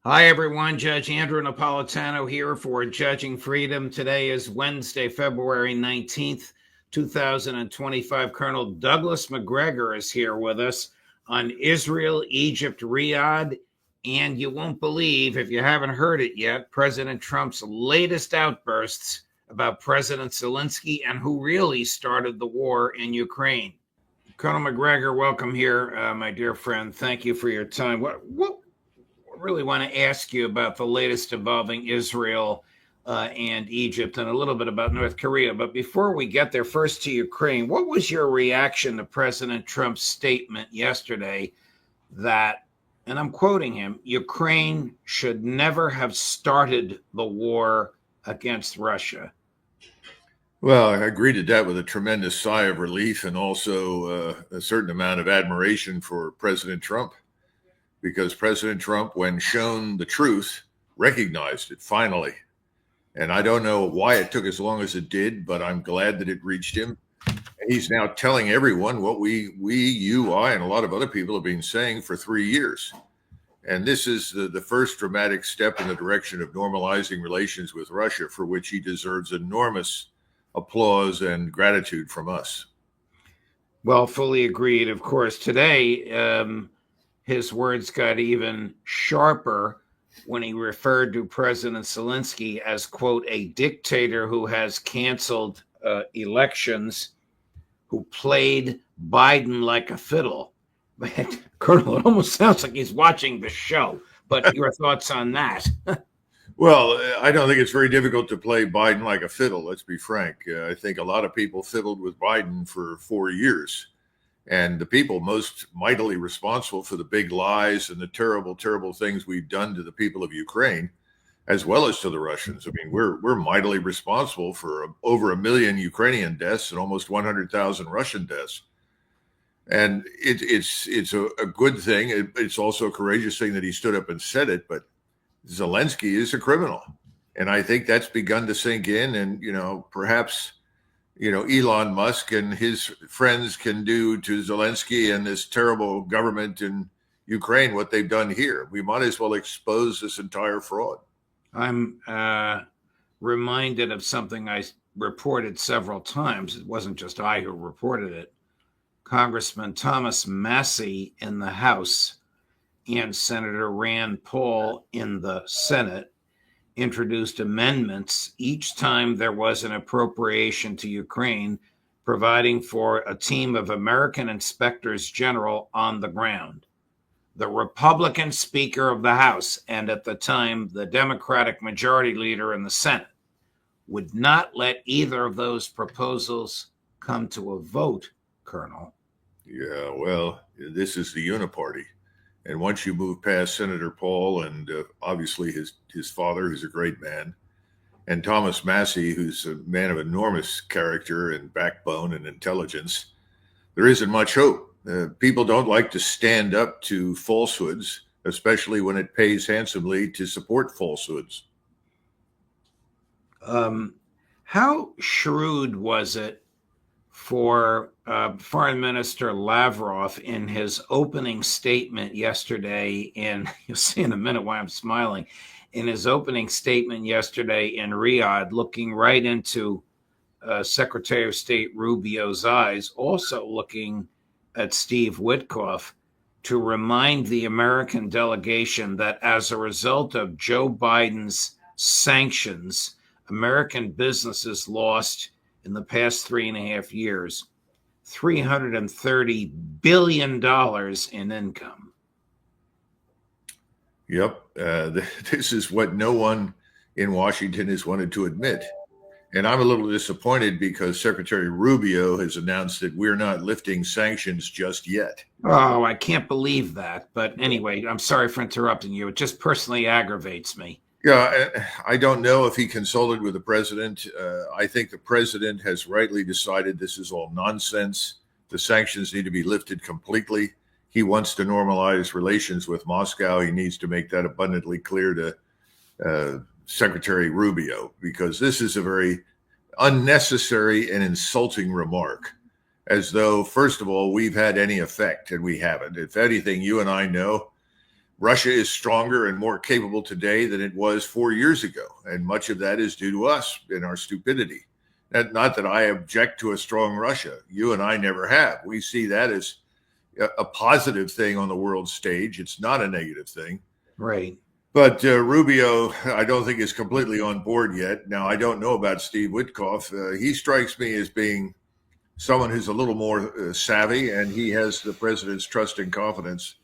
Hi, everyone. Judge Andrew Napolitano here for Judging Freedom. Today is Wednesday, February 19th, 2025. Colonel Douglas Macgregor is here with us on Israel, Egypt, Riyadh, and you won't believe, if you haven't heard it yet, President Trump's latest outbursts about President Zelensky and who really started the war in Ukraine. Colonel Macgregor, welcome here, my dear friend. Thank you for your time. What really want to ask you about the latest involving Israel and Egypt and a little bit about North Korea. But before we get there, first to Ukraine, what was your reaction to President Trump's statement yesterday that, and I'm quoting him, Ukraine should never have started the war against Russia? Well, I greeted that with a tremendous sigh of relief and also a certain amount of admiration for President Trump, because President Trump, when shown the truth, recognized it finally. And I don't know why it took as long as it did, but I'm glad that it reached him. And he's now telling everyone what you, I, and a lot of other people have been saying for 3 years. And this is the first dramatic step in the direction of normalizing relations with Russia, for which he deserves enormous applause and gratitude from us. Well, fully agreed. Of course, today, his words got even sharper when he referred to President Zelensky as, quote, a dictator who has canceled elections, who played Biden like a fiddle. Colonel, it almost sounds like he's watching the show, but your thoughts on that? Well, I don't think it's very difficult to play Biden like a fiddle, let's be frank. I think a lot of people fiddled with Biden for 4 years. And the people most mightily responsible for the big lies and the terrible, terrible things we've done to the people of Ukraine, as well as to the Russians. I mean, we're mightily responsible for over 1 million Ukrainian deaths and almost 100,000 Russian deaths. And it's a good thing. It's also a courageous thing that he stood up and said it. But Zelensky is a criminal, and I think that's begun to sink in. And perhaps Elon Musk and his friends can do to Zelensky and this terrible government in Ukraine what they've done here. We might as well expose this entire fraud. I'm reminded of something I reported several times. It wasn't just I who reported it. Congressman Thomas Massie in the House and Senator Rand Paul in the Senate introduced amendments each time there was an appropriation to Ukraine, providing for a team of American inspectors general on the ground. The Republican Speaker of the House, and at the time the Democratic Majority Leader in the Senate, would not let either of those proposals come to a vote, Colonel. Yeah, well, this is the uniparty. And once you move past Senator Paul and obviously his father, who's a great man, and Thomas Massie, who's a man of enormous character and backbone and intelligence, there isn't much hope. People don't like to stand up to falsehoods, especially when it pays handsomely to support falsehoods. How shrewd was it for Foreign Minister Lavrov in his opening statement yesterday you'll see in a minute why I'm smiling, in his opening statement yesterday in Riyadh, looking right into Secretary of State Rubio's eyes, also looking at Steve Witkoff, to remind the American delegation that as a result of Joe Biden's sanctions, American businesses lost in the past 3.5 years, $330 billion in income. Yep. This is what no one in Washington has wanted to admit. And I'm a little disappointed because Secretary Rubio has announced that we're not lifting sanctions just yet. Oh, I can't believe that. But anyway, I'm sorry for interrupting you. It just personally aggravates me. Yeah, I don't know if he consulted with the president. I think the president has rightly decided this is all nonsense. The sanctions need to be lifted completely. He wants to normalize relations with Moscow. He needs to make that abundantly clear to Secretary Rubio, because this is a very unnecessary and insulting remark, as though, first of all, we've had any effect, and we haven't. If anything, you and I know Russia is stronger and more capable today than it was 4 years ago. And much of that is due to us and our stupidity. Not that I object to a strong Russia. You and I never have. We see that as a positive thing on the world stage. It's not a negative thing. Right. But Rubio, I don't think is completely on board yet. Now, I don't know about Steve Witkoff. He strikes me as being someone who's a little more savvy, and he has the president's trust and confidence.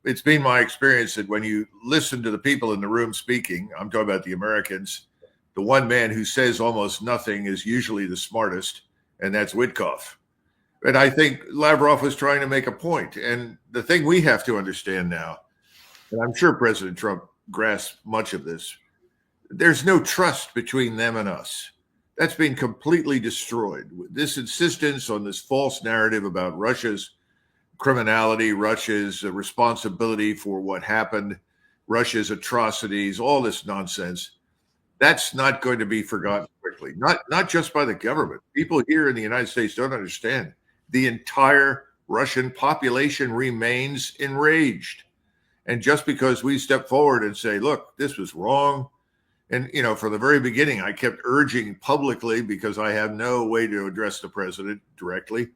It's been my experience that when you listen to the people in the room speaking, I'm talking about the Americans, the one man who says almost nothing is usually the smartest, and that's Witkoff. And I think Lavrov was trying to make a point. And the thing we have to understand now, and I'm sure President Trump grasps much of this, there's no trust between them and us. That's been completely destroyed. This insistence on this false narrative about Russia's criminality, Russia's responsibility for what happened, Russia's atrocities, all this nonsense, that's not going to be forgotten quickly. Not just by the government. People here in the United States don't understand. The entire Russian population remains enraged. And just because we step forward and say, look, this was wrong. And, from the very beginning, I kept urging publicly, because I have no way to address the president directly,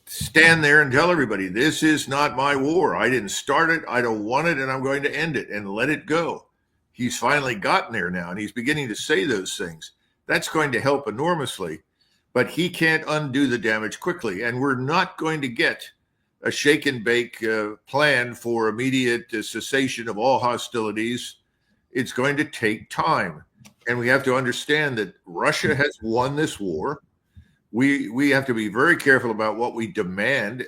stand there and tell everybody, this is not my war. I didn't start it. I don't want it. And I'm going to end it and let it go. He's finally gotten there now, and he's beginning to say those things. That's going to help enormously. But he can't undo the damage quickly. And we're not going to get a shake and bake plan for immediate cessation of all hostilities. It's going to take time. And we have to understand that Russia has won this war. We have to be very careful about what we demand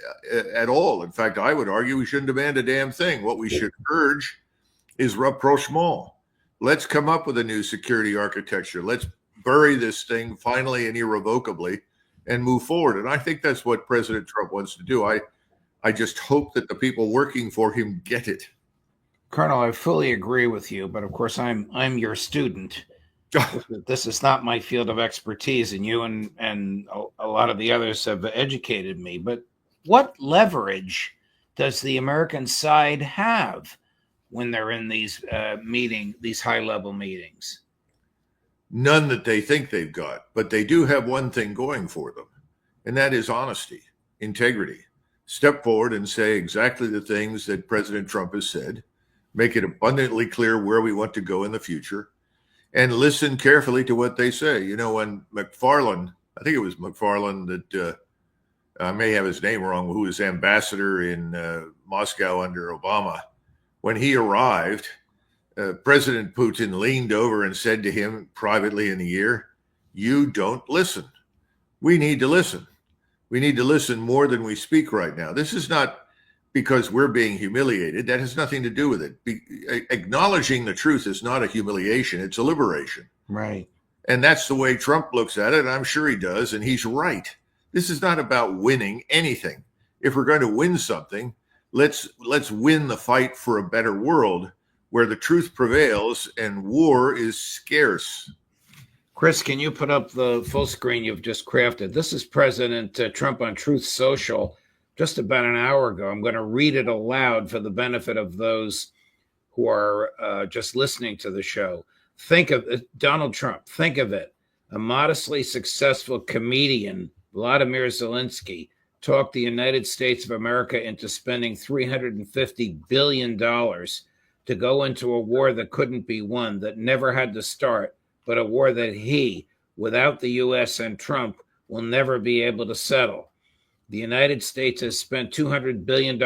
at all. In fact, I would argue we shouldn't demand a damn thing. What we should urge is rapprochement. Let's come up with a new security architecture. Let's bury this thing finally and irrevocably and move forward. And I think that's what President Trump wants to do. I just hope that the people working for him get it. Colonel, I fully agree with you, but of course I'm your student. This is not my field of expertise, and you and a lot of the others have educated me. But what leverage does the American side have when they're in these these high-level meetings? None that they think they've got, but they do have one thing going for them, and that is honesty, integrity. Step forward and say exactly the things that President Trump has said, make it abundantly clear where we want to go in the future, and listen carefully to what they say. When McFarlane, I think it was McFarlane that I may have his name wrong, who was ambassador in Moscow under Obama, when he arrived, President Putin leaned over and said to him privately in the ear, "You don't listen. We need to listen. We need to listen more than we speak right now." This is not because we're being humiliated. That has nothing to do with it. Acknowledging the truth is not a humiliation. It's a liberation. Right. And that's the way Trump looks at it. And I'm sure he does. And he's right. This is not about winning anything. If we're going to win something, let's win the fight for a better world where the truth prevails and war is scarce. Chris, can you put up the full screen you've just crafted? This is President Trump on Truth Social just about an hour ago. I'm going to read it aloud for the benefit of those who are just listening to the show. Think of it, Donald Trump. Think of it. A modestly successful comedian, Vladimir Zelensky, talked the United States of America into spending $350 billion to go into a war that couldn't be won, that never had to start, but a war that he, without the U.S. and Trump, will never be able to settle. The United States has spent $200 billion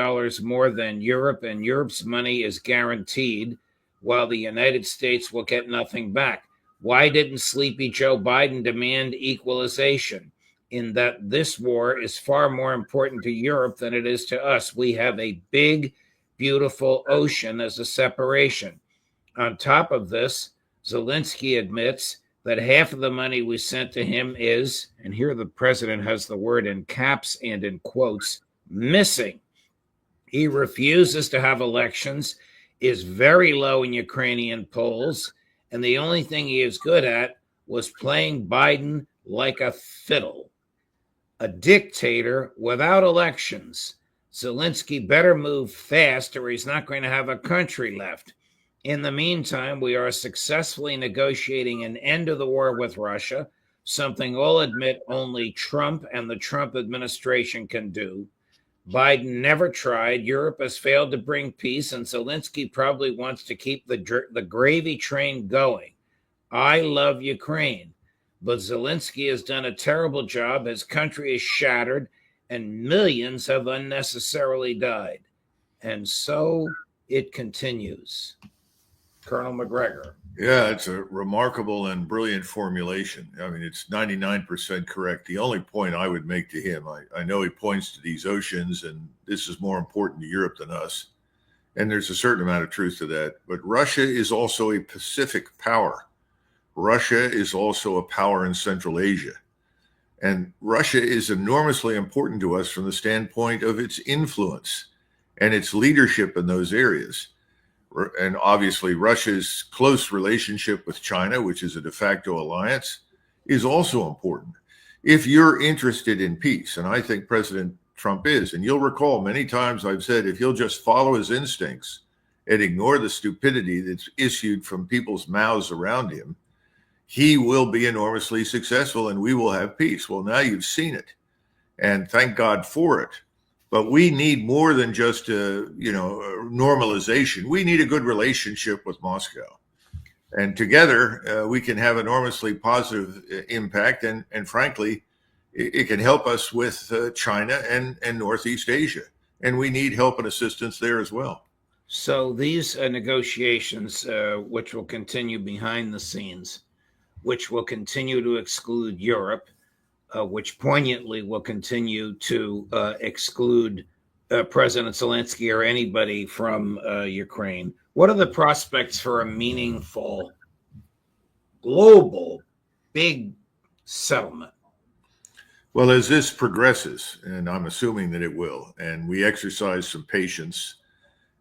more than Europe, and Europe's money is guaranteed, while the United States will get nothing back. Why didn't sleepy Joe Biden demand equalization? In that this war is far more important to Europe than it is to us. We have a big, beautiful ocean as a separation. On top of this, Zelensky admits that half of the money we sent to him is, and here the president has the word in caps and in quotes, missing. He refuses to have elections, is very low in Ukrainian polls, and the only thing he is good at was playing Biden like a fiddle. A dictator without elections, Zelensky better move fast or he's not going to have a country left. In the meantime, we are successfully negotiating an end to the war with Russia, something all admit only Trump and the Trump administration can do. Biden never tried. Europe has failed to bring peace, and Zelensky probably wants to keep the gravy train going. I love Ukraine, but Zelensky has done a terrible job. His country is shattered, and millions have unnecessarily died. And so it continues. Colonel Macgregor. Yeah, it's a remarkable and brilliant formulation. I mean, it's 99% correct. The only point I would make to him, I know he points to these oceans, and this is more important to Europe than us. And there's a certain amount of truth to that. But Russia is also a Pacific power. Russia is also a power in Central Asia. And Russia is enormously important to us from the standpoint of its influence and its leadership in those areas. And obviously, Russia's close relationship with China, which is a de facto alliance, is also important. If you're interested in peace, and I think President Trump is, and you'll recall many times I've said, if he'll just follow his instincts and ignore the stupidity that's issued from people's mouths around him, he will be enormously successful and we will have peace. Well, now you've seen it, and thank God for it. But we need more than just a normalization. We need a good relationship with Moscow. And together, we can have enormously positive impact. And frankly, it can help us with China and Northeast Asia. And we need help and assistance there as well. So these negotiations, which will continue behind the scenes, which will continue to exclude Europe, which poignantly will continue to exclude President Zelensky or anybody from Ukraine. What are the prospects for a meaningful, global, big settlement? Well, as this progresses, and I'm assuming that it will, and we exercise some patience,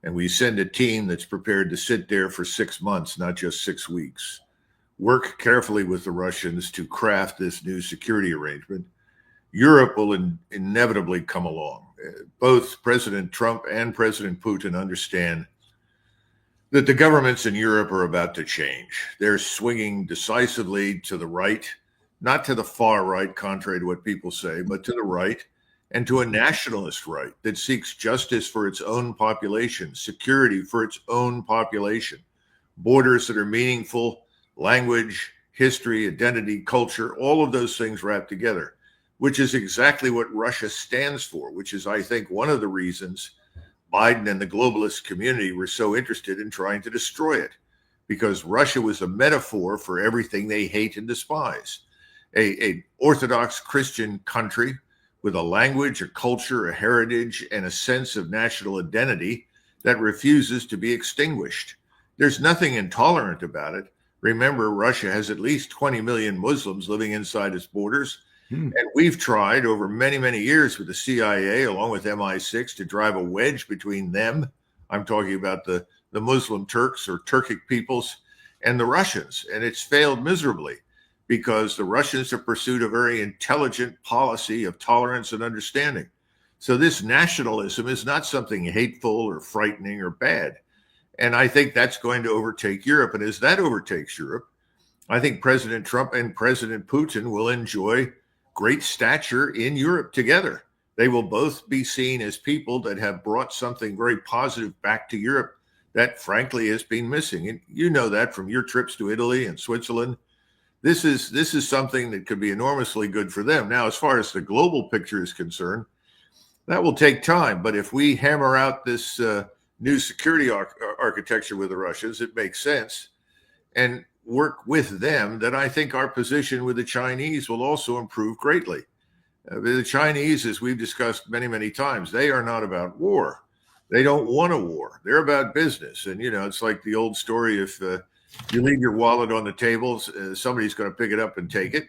and we send a team that's prepared to sit there for 6 months, not just 6 weeks, work carefully with the Russians to craft this new security arrangement, Europe will inevitably come along. Both President Trump and President Putin understand that the governments in Europe are about to change. They're swinging decisively to the right, not to the far right, contrary to what people say, but to the right, and to a nationalist right that seeks justice for its own population, security for its own population, borders that are meaningful, language, history, identity, culture, all of those things wrapped together, which is exactly what Russia stands for, which is, I think, one of the reasons Biden and the globalist community were so interested in trying to destroy it, because Russia was a metaphor for everything they hate and despise. A Orthodox Christian country with a language, a culture, a heritage, and a sense of national identity that refuses to be extinguished. There's nothing intolerant about it. Remember, Russia has at least 20 million Muslims living inside its borders. And we've tried over many, many years with the CIA, along with MI6, to drive a wedge between them. I'm talking about the Muslim Turks or Turkic peoples and the Russians. And it's failed miserably because the Russians have pursued a very intelligent policy of tolerance and understanding. So this nationalism is not something hateful or frightening or bad. And I think that's going to overtake Europe. And as that overtakes Europe, I think President Trump and President Putin will enjoy great stature in Europe together. They will both be seen as people that have brought something very positive back to Europe that, frankly, has been missing. And you know that from your trips to Italy and Switzerland. This is something that could be enormously good for them. Now, as far as the global picture is concerned, that will take time. But if we hammer out this new security architecture with the Russians, it makes sense, and work with them, then I think our position with the Chinese will also improve greatly. The Chinese, as we've discussed many, many times, they are not about war. They don't want a war. They're about business. And, it's like the old story, if you leave your wallet on the table, somebody's going to pick it up and take it.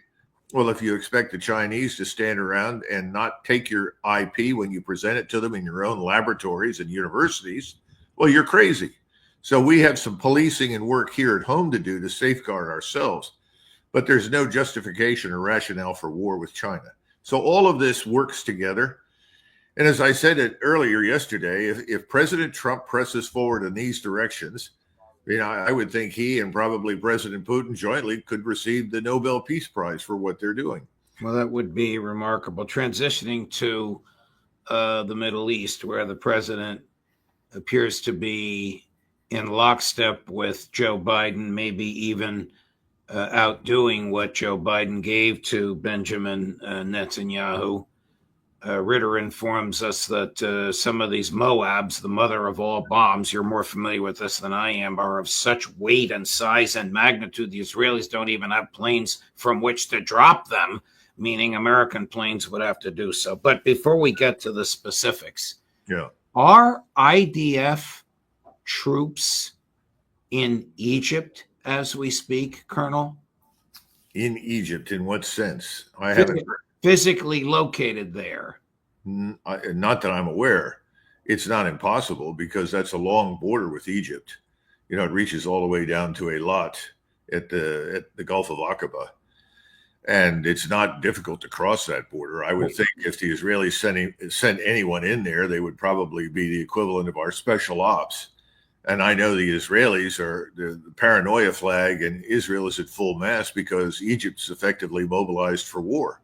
Well, if you expect the Chinese to stand around and not take your IP when you present it to them in your own laboratories and universities, well, you're crazy. So we have some policing and work here at home to do to safeguard ourselves. But there's no justification or rationale for war with China. So all of this works together. And as I said it earlier yesterday, if President Trump presses forward in these directions, I would think he and probably President Putin jointly could receive the Nobel Peace Prize for what they're doing. Well, that would be remarkable. Transitioning to the Middle East, where the president appears to be in lockstep with Joe Biden, maybe even outdoing what Joe Biden gave to Benjamin Netanyahu. Ritter informs us that some of these Moabs, the mother of all bombs, you're more familiar with this than I am, are of such weight and size and magnitude, the Israelis don't even have planes from which to drop them, meaning American planes would have to do so. But before we get to the specifics, are IDF troops in Egypt as we speak, Colonel? In Egypt, in what sense? I haven't physically located there. Not that I'm aware. It's not impossible because that's a long border with Egypt. It reaches all the way down to Eilat at the Gulf of Aqaba. And it's not difficult to cross that border. I would think if the Israelis sent anyone in there, they would probably be the equivalent of our special ops. And I know the Israelis are the paranoia flag, and Israel is at full mast because Egypt's effectively mobilized for war.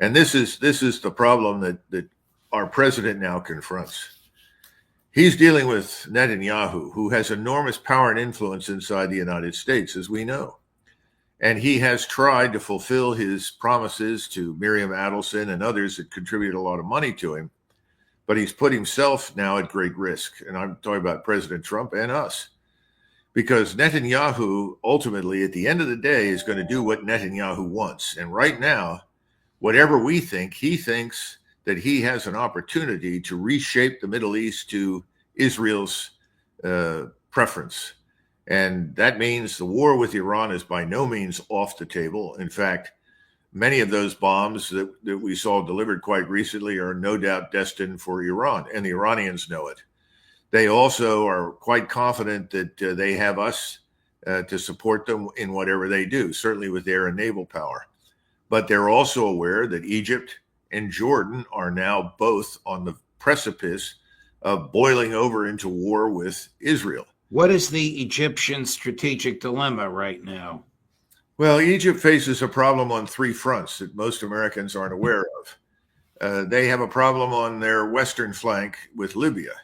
And this is the problem that our president now confronts. He's dealing with Netanyahu, who has enormous power and influence inside the United States, as we know. And he has tried to fulfill his promises to Miriam Adelson and others that contribute a lot of money to him. But he's put himself now at great risk. And I'm talking about President Trump and us. Because Netanyahu, ultimately, at the end of the day, is going to do what Netanyahu wants. And right now, whatever we think, he thinks that he has an opportunity to reshape the Middle East to Israel's preference. And that means the war with Iran is by no means off the table. In fact, many of those bombs that we saw delivered quite recently are no doubt destined for Iran, and the Iranians know it. They also are quite confident that they have us to support them in whatever they do, certainly with air and naval power. But they're also aware that Egypt and Jordan are now both on the precipice of boiling over into war with Israel. What is the Egyptian strategic dilemma right now? Well, Egypt faces a problem on three fronts that most Americans aren't aware of. They have a problem on their western flank with Libya.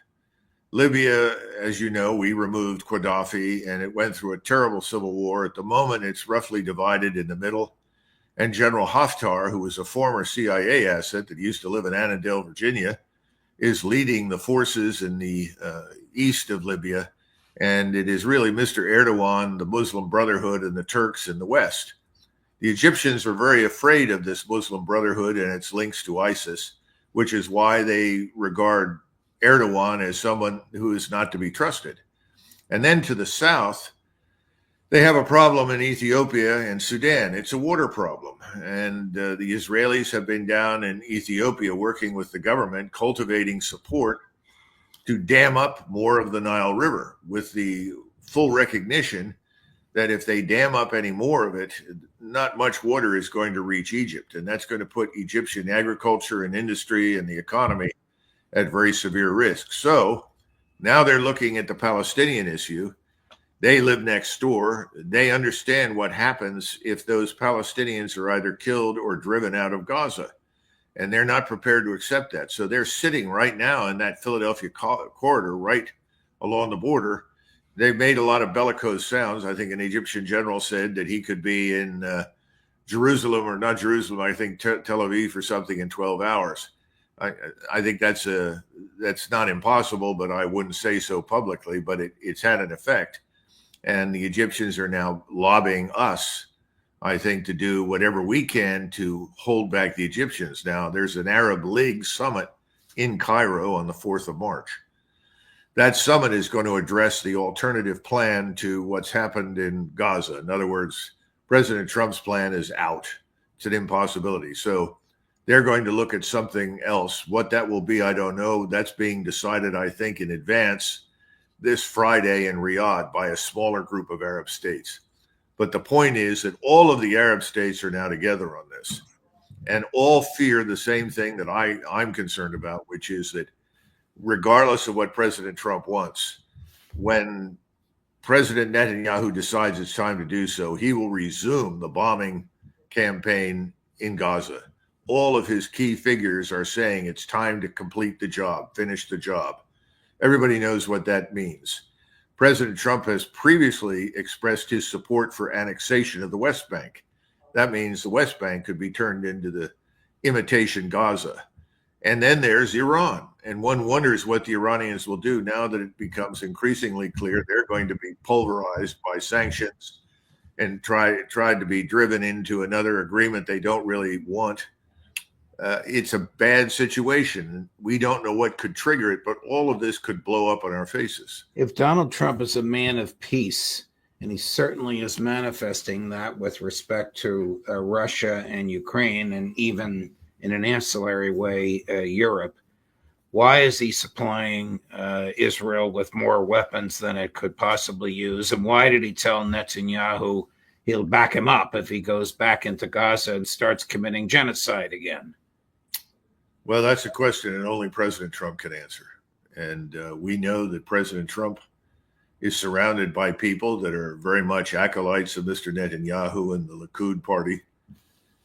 Libya, as you know, we removed Gaddafi, and it went through a terrible civil war. At the moment, it's roughly divided in the middle. And General Haftar, who was a former CIA asset that used to live in Annandale, Virginia, is leading the forces in the east of Libya. And it is really Mr. Erdogan, the Muslim Brotherhood, and the Turks in the west. The Egyptians are very afraid of this Muslim Brotherhood and its links to ISIS, which is why they regard Erdogan as someone who is not to be trusted. And then to the south, they have a problem in Ethiopia and Sudan. It's a water problem. And the Israelis have been down in Ethiopia working with the government, cultivating support to dam up more of the Nile River, with the full recognition that if they dam up any more of it, not much water is going to reach Egypt. And that's going to put Egyptian agriculture and industry and the economy at very severe risk. So now they're looking at the Palestinian issue. They live next door. They understand what happens if those Palestinians are either killed or driven out of Gaza. And they're not prepared to accept that. So they're sitting right now in that Philadelphia corridor, right along the border. They've made a lot of bellicose sounds. I think an Egyptian general said that he could be in Jerusalem, or not Jerusalem, I think Tel Aviv or something in 12 hours. I think that's not impossible, but I wouldn't say so publicly. But it's had an effect. And the Egyptians are now lobbying us, I think, to do whatever we can to hold back the Egyptians. Now, there's an Arab League summit in Cairo on the 4th of March. That summit is going to address the alternative plan to what's happened in Gaza. In other words, President Trump's plan is out. It's an impossibility. So they're going to look at something else. What that will be, I don't know. That's being decided, I think, in advance this Friday in Riyadh by a smaller group of Arab states. But the point is that all of the Arab states are now together on this. and all fear the same thing that I'm concerned about, which is that regardless of what President Trump wants, when President Netanyahu decides it's time to do so, he will resume the bombing campaign in Gaza. All of his key figures are saying it's time to complete the job, finish the job. Everybody knows what that means. President Trump has previously expressed his support for annexation of the West Bank. That means the West Bank could be turned into the imitation Gaza. And then there's Iran. And one wonders what the Iranians will do now that it becomes increasingly clear they're going to be pulverized by sanctions and tried to be driven into another agreement they don't really want. It's a bad situation. We don't know what could trigger it, but all of this could blow up on our faces. If Donald Trump is a man of peace, and he certainly is manifesting that with respect to Russia and Ukraine, and even in an ancillary way, Europe, why is he supplying Israel with more weapons than it could possibly use? And why did he tell Netanyahu he'll back him up if he goes back into Gaza and starts committing genocide again? Well, that's a question that only President Trump can answer. And we know that President Trump is surrounded by people that are very much acolytes of Mr. Netanyahu and the Likud party.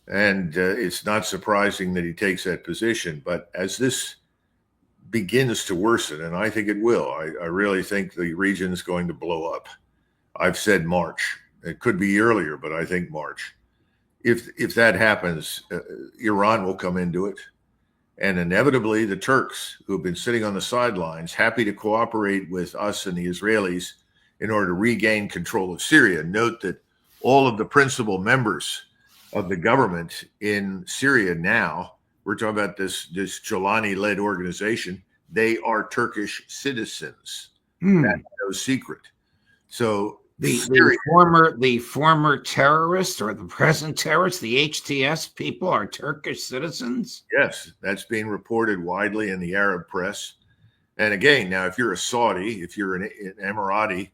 And it's not surprising that he takes that position. But as this begins to worsen, and I think it will, I really think the region is going to blow up. I've said March. It could be earlier, but I think March. If that happens, Iran will come into it. And inevitably, the Turks, who have been sitting on the sidelines, happy to cooperate with us and the Israelis in order to regain control of Syria. Note that all of the principal members of the government in Syria now, we're talking about this Jolani-led organization, they are Turkish citizens. That's no secret. So the former terrorists or the present terrorists, the HTS people, are Turkish citizens? Yes, that's being reported widely in the Arab press. And again, now, if you're a Saudi, if you're an Emirati,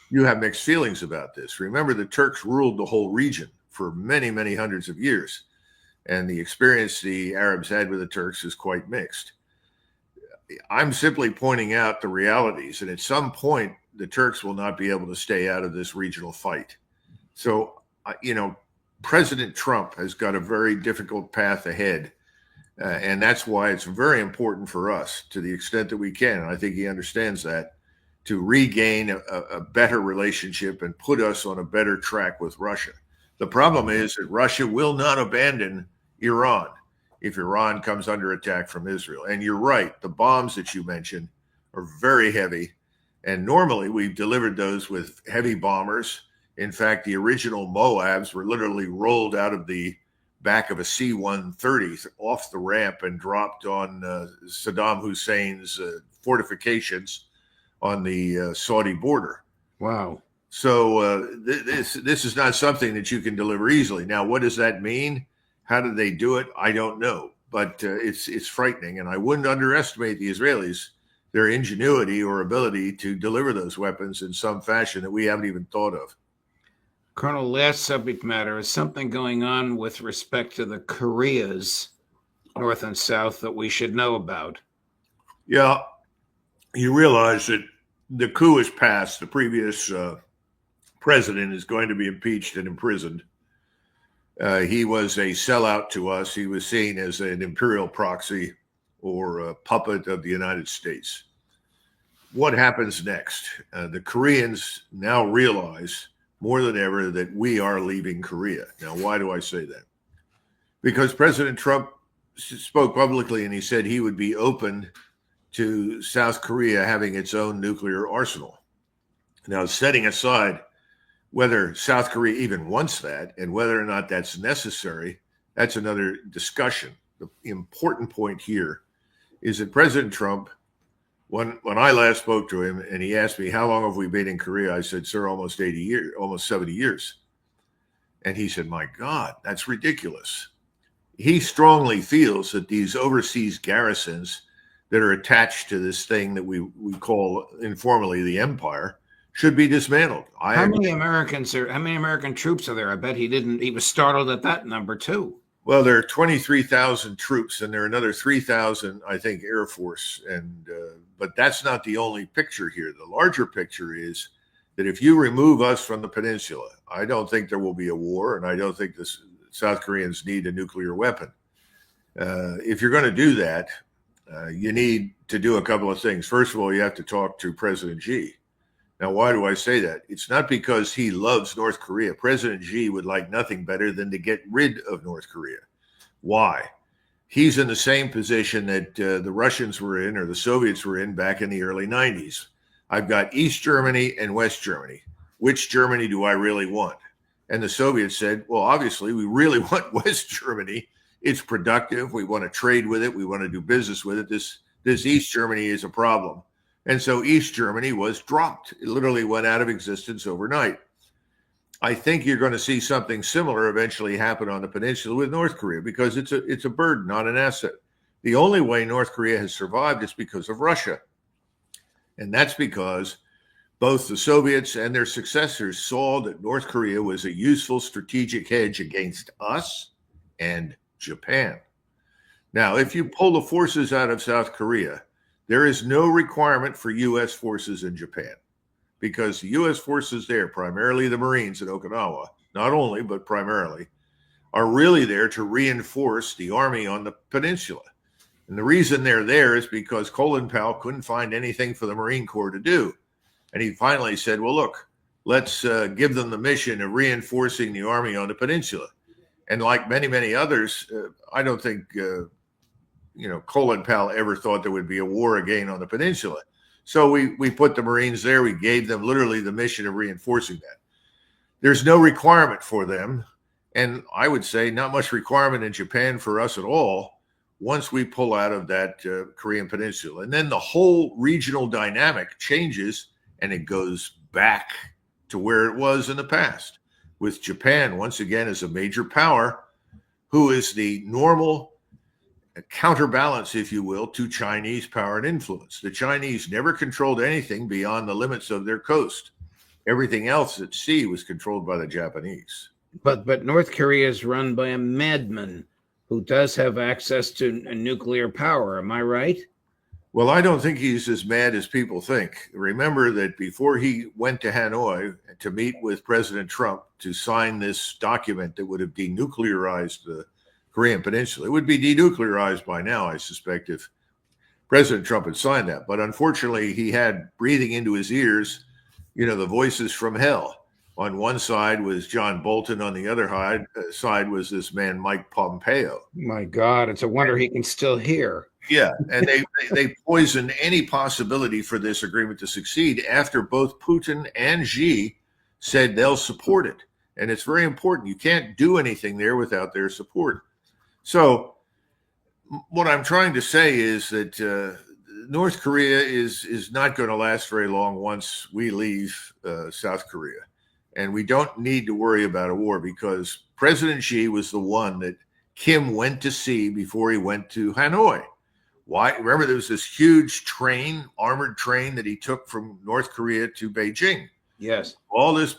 you have mixed feelings about this. Remember, the Turks ruled the whole region for many, many hundreds of years. And the experience the Arabs had with the Turks is quite mixed. I'm simply pointing out the realities. And at some point, the Turks will not be able to stay out of this regional fight. So, President Trump has got a very difficult path ahead. And that's why it's very important for us, to the extent that we can, and I think he understands that, to regain a better relationship and put us on a better track with Russia. The problem is that Russia will not abandon Iran if Iran comes under attack from Israel. And you're right, the bombs that you mentioned are very heavy. And normally we've delivered those with heavy bombers. In fact, the original Moabs were literally rolled out of the back of a C-130 off the ramp and dropped on Saddam Hussein's fortifications on the Saudi border. Wow. So this is not something that you can deliver easily. Now, what does that mean? How did they do it? I don't know. But it's frightening. And I wouldn't underestimate the Israelis, their ingenuity or ability to deliver those weapons in some fashion that we haven't even thought of. Colonel, last subject matter, is something going on with respect to the Koreas, North and South, that we should know about? Yeah, you realize that the coup is passed. The previous president is going to be impeached and imprisoned. He was a sellout to us. He was seen as an imperial proxy or a puppet of the United States. What happens next? The Koreans now realize more than ever that we are leaving Korea. Now, why do I say that? Because President Trump spoke publicly and he said he would be open to South Korea having its own nuclear arsenal. Now, setting aside whether South Korea even wants that and whether or not that's necessary, that's another discussion. The important point here is that President Trump, when I last spoke to him and he asked me, how long have we been in Korea? I said, sir, almost 80 years, almost 70 years. And he said, my God, that's ridiculous. He strongly feels that these overseas garrisons that are attached to this thing that we call informally the empire should be dismantled. How many American troops are there? I bet he was startled at that number too. Well, there are 23,000 troops, and there are another 3,000, I think, Air Force. But that's not the only picture here. The larger picture is that if you remove us from the peninsula, I don't think there will be a war, and I don't think the South Koreans need a nuclear weapon. If you're going to do that, you need to do a couple of things. First of all, you have to talk to President Xi. Now, why do I say that? It's not because he loves North Korea. President Xi would like nothing better than to get rid of North Korea. Why? He's in the same position that the Russians were in or the Soviets were in back in the early 90s. I've got East Germany and West Germany. Which Germany do I really want? And the Soviets said, well, obviously, we really want West Germany. It's productive. We want to trade with it. We want to do business with it. This East Germany is a problem. And so East Germany was dropped. It literally went out of existence overnight. I think you're going to see something similar eventually happen on the peninsula with North Korea because it's a burden, not an asset. The only way North Korea has survived is because of Russia. And that's because both the Soviets and their successors saw that North Korea was a useful strategic hedge against us and Japan. Now, if you pull the forces out of South Korea, there is no requirement for U.S. forces in Japan because the U.S. forces there, primarily the Marines at Okinawa, not only, but primarily, are really there to reinforce the army on the peninsula. And the reason they're there is because Colin Powell couldn't find anything for the Marine Corps to do. And he finally said, well, look, let's give them the mission of reinforcing the army on the peninsula. And like many, many others, I don't think Colin Powell ever thought there would be a war again on the peninsula. So we put the Marines there. We gave them literally the mission of reinforcing that. There's no requirement for them. And I would say not much requirement in Japan for us at all once we pull out of that Korean peninsula. And then the whole regional dynamic changes and it goes back to where it was in the past with Japan once again as a major power who is the normal counterbalance, if you will, to Chinese power and influence. The Chinese never controlled anything beyond the limits of their coast. Everything else at sea was controlled by the Japanese. But North Korea is run by a madman who does have access to nuclear power. Am I right? Well, I don't think he's as mad as people think. Remember that before he went to Hanoi to meet with President Trump to sign this document that would have denuclearized the Korean Peninsula. It would be denuclearized by now, I suspect, if President Trump had signed that. But unfortunately, he had breathing into his ears, the voices from hell. On one side was John Bolton. On the other side was this man, Mike Pompeo. My God, it's a wonder he can still hear. Yeah, and they poisoned any possibility for this agreement to succeed after both Putin and Xi said they'll support it. And it's very important. You can't do anything there without their support. So what I'm trying to say is that North Korea is not going to last very long once we leave South Korea. And we don't need to worry about a war because President Xi was the one that Kim went to see before he went to Hanoi. Why? Remember, there was this huge armored train that he took from North Korea to Beijing. Yes. All this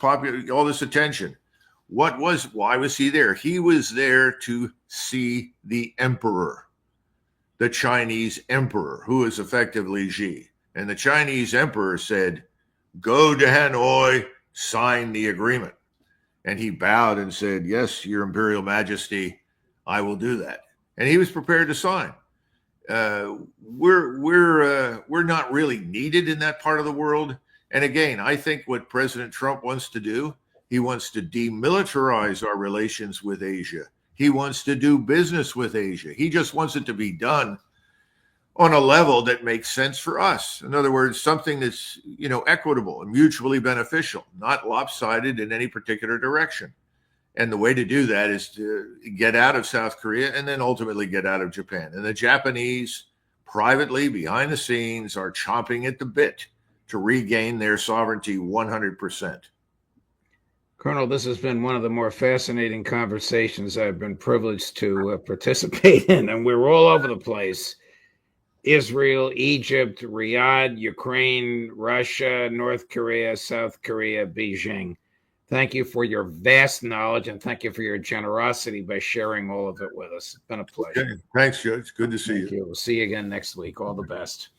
attention. Why was he there? He was there to see the emperor, the Chinese emperor, who is effectively Xi. And the Chinese emperor said, go to Hanoi, sign the agreement. And he bowed and said, yes, your imperial majesty, I will do that. And he was prepared to sign. We're not really needed in that part of the world. And again, I think what President Trump wants to do, he wants to demilitarize our relations with Asia. He wants to do business with Asia. He just wants it to be done on a level that makes sense for us. In other words, something that's, equitable and mutually beneficial, not lopsided in any particular direction. And the way to do that is to get out of South Korea and then ultimately get out of Japan. And the Japanese, privately, behind the scenes, are chomping at the bit to regain their sovereignty 100%. Colonel, this has been one of the more fascinating conversations I've been privileged to participate in, and we're all over the place. Israel, Egypt, Riyadh, Ukraine, Russia, North Korea, South Korea, Beijing. Thank you for your vast knowledge, and thank you for your generosity by sharing all of it with us. It's been a pleasure. Okay. Thanks, Judge. Good to see you. Thank you. We'll see you again next week. All the best.